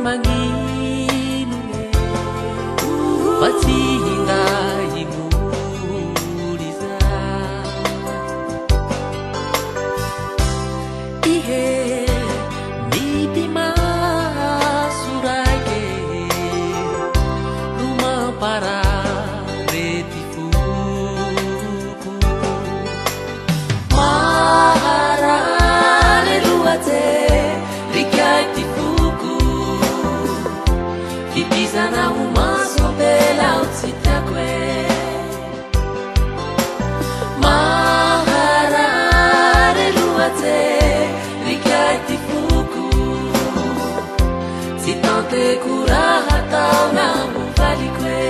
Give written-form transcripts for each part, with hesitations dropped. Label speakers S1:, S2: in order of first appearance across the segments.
S1: magnino fa tsy hinday mory za ihe biby maso raiky no mampararety foko maharary loatsy rikaiky foko fitizana ho maso ampela ho tsy tiako e maharary loatsy rikaiky foko tsy tanteko raha ataona ho valiko e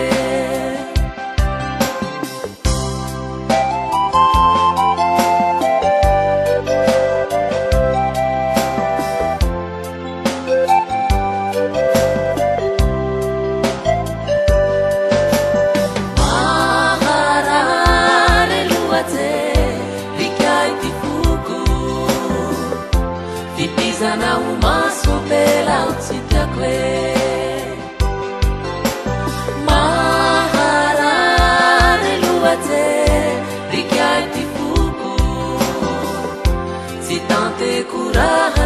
S1: fitizana ho maso ampela ho tsy tiako e maharary loatsy rikaiky foko tsy tanteko raha